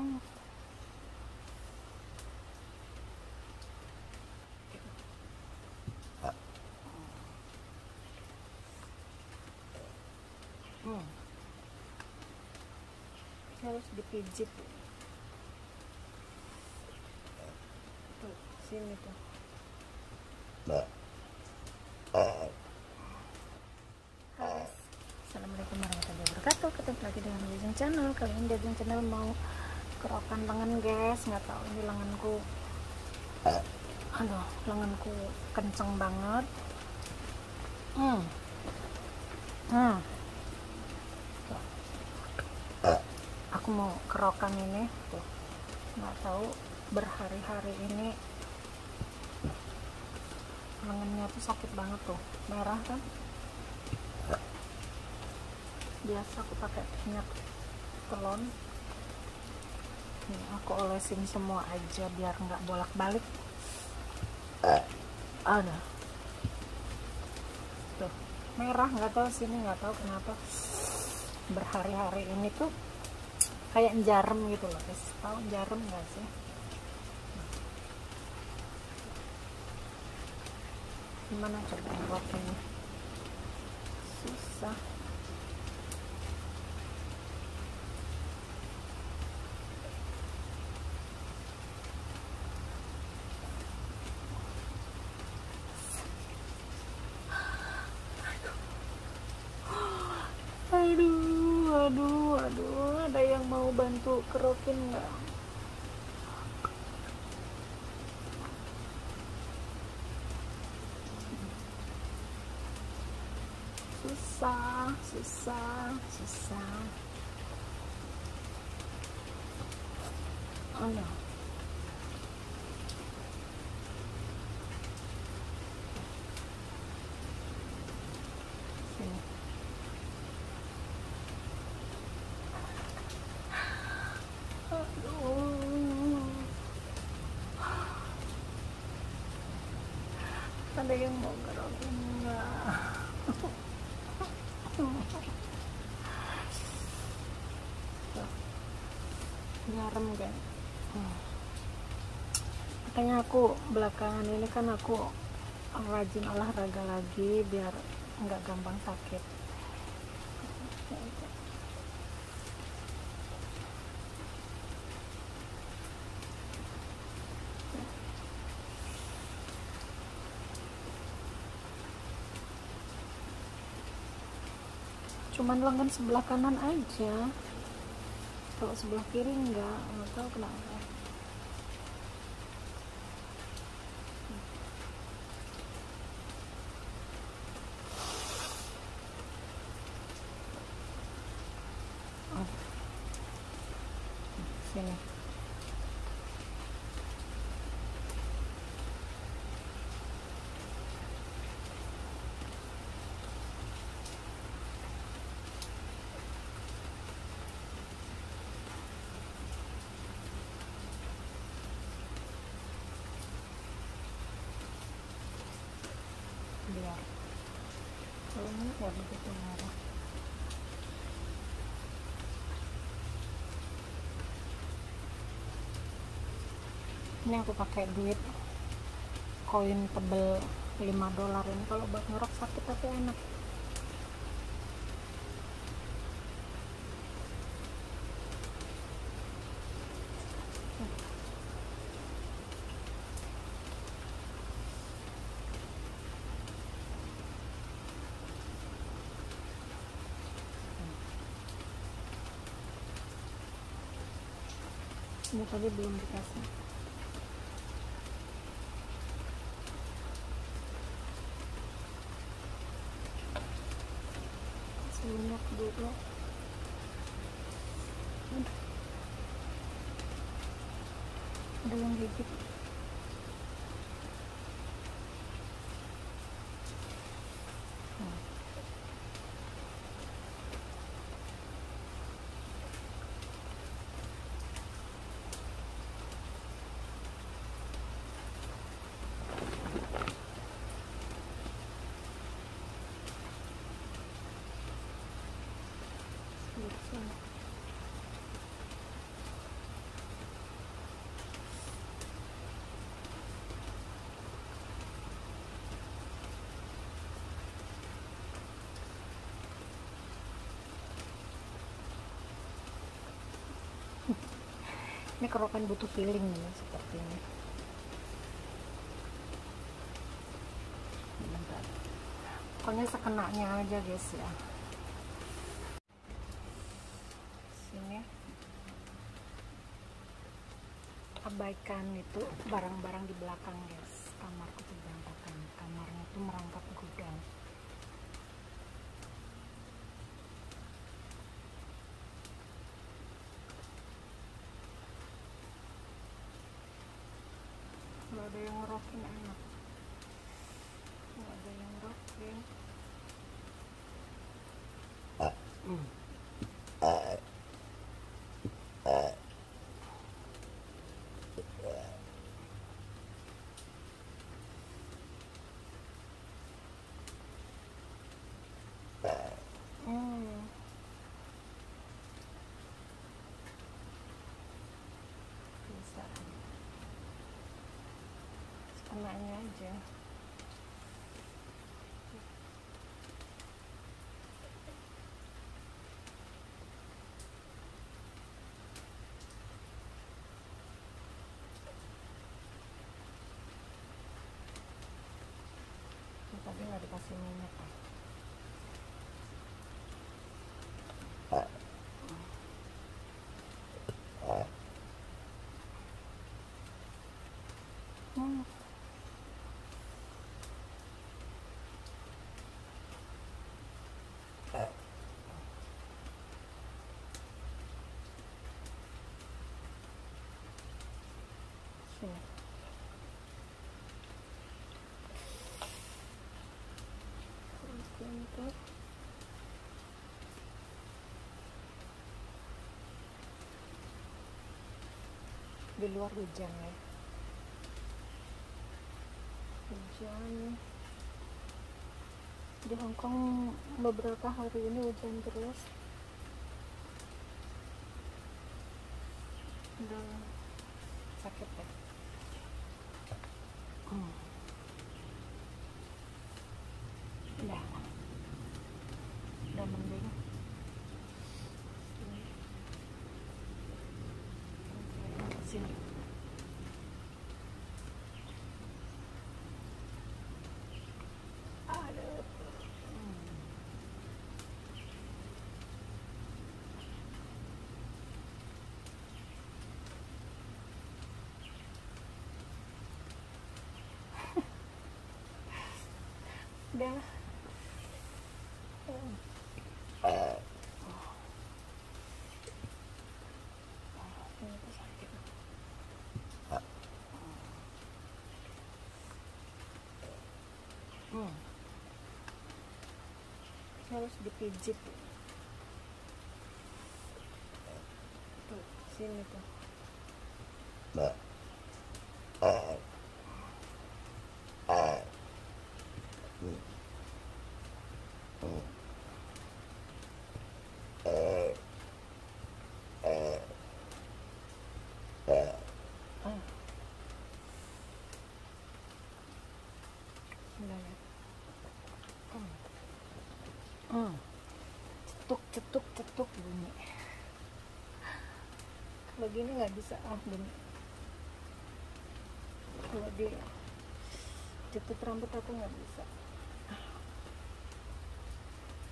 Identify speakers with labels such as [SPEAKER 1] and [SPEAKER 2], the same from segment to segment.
[SPEAKER 1] banget. Harus dipijit tuh, sini tuh. Assalamualaikum warahmatullahi wabarakatuh. Ketemu lagi dengan Dejeng Channel. Kali ini Dejeng Channel mau kerokan lengan, guys. Nggak tahu ini lenganku, aduh, lenganku kenceng banget. Aku mau kerokan ini tuh, nggak tahu berhari-hari ini lengannya tuh sakit banget tuh, merah kan. Biasa aku pakai minyak telon, nih aku olesin semua aja biar nggak bolak-balik. Ada tuh merah, nggak tahu sini, nggak tahu kenapa berhari-hari ini tuh kayak jarum gitu loh, guys. Tahu jarum nggak sih? Gimana coba buatnya? Susah. Aduh, ada yang mau bantu kerokin nggak? Susah. Oh no. Sini. Aduh. Ada yang mau kerokin nggak? Garam kan. Makanya aku belakangan ini kan aku rajin olahraga lagi biar nggak gampang sakit. Cuman lengan sebelah kanan aja, kalau sebelah kiri nggak tahu kenapa. Sini. Biar ini ya begitu merah. Ini aku pakai duit koin tebel $5 ini, kalau buat ngerok sakit tapi enak. Ini tadi belum dikasih. Minyak dulu. Ada yang gigit. Ini kerokan butuh feeling nih, seperti ini. Bentar. Pokoknya sekenanya aja guys ya. Sini. Abaikan itu barang-barang di belakang guys. Kamarku tuh berantakan. Kamarnya tuh merangkap gudang. Nggak ada yang ngerokin enak. Nggak ada yang ngerokin. Bisa. Sekenanya aja. Tadi nggak dikasih minyak kan? Sini. Untuk di luar hujan ya, hujan di Hongkong beberapa hari ini, hujan terus. Udah sakit ya. Udah mending. Sini. Aduh. Udah. Ini tuh sakit. Harus dipijit. Tuh, sini tuh. Udah ya. Cetuk bunyi. Kalau gini nggak bisa bunyi. Kalau di cetuk rambut aku nggak bisa.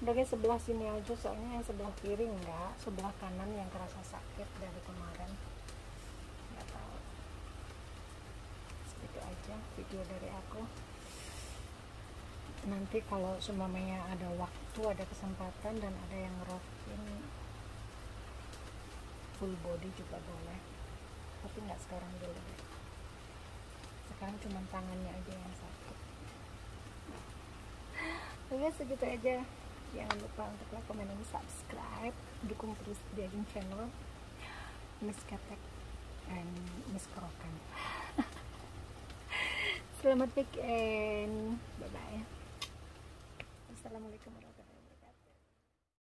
[SPEAKER 1] Udah guys, sebelah sini aja, soalnya yang sebelah kiri enggak, sebelah kanan yang kerasa sakit dari kemarin. Nggak tahu. Segitu aja video dari aku. Nanti kalau semuanya ada waktu, ada kesempatan, dan ada yang ngerokin full body juga boleh, tapi nggak sekarang dulu deh. Sekarang cuma tangannya aja yang sakit. Oke, segitu aja. Jangan lupa untuk like, komen, dan subscribe. Dukung terus Diaging channel Miss Ketek and Miss Kerokan. Selamat weekend. Bye bye. Assalamualaikum warahmatullahi wabarakatuh.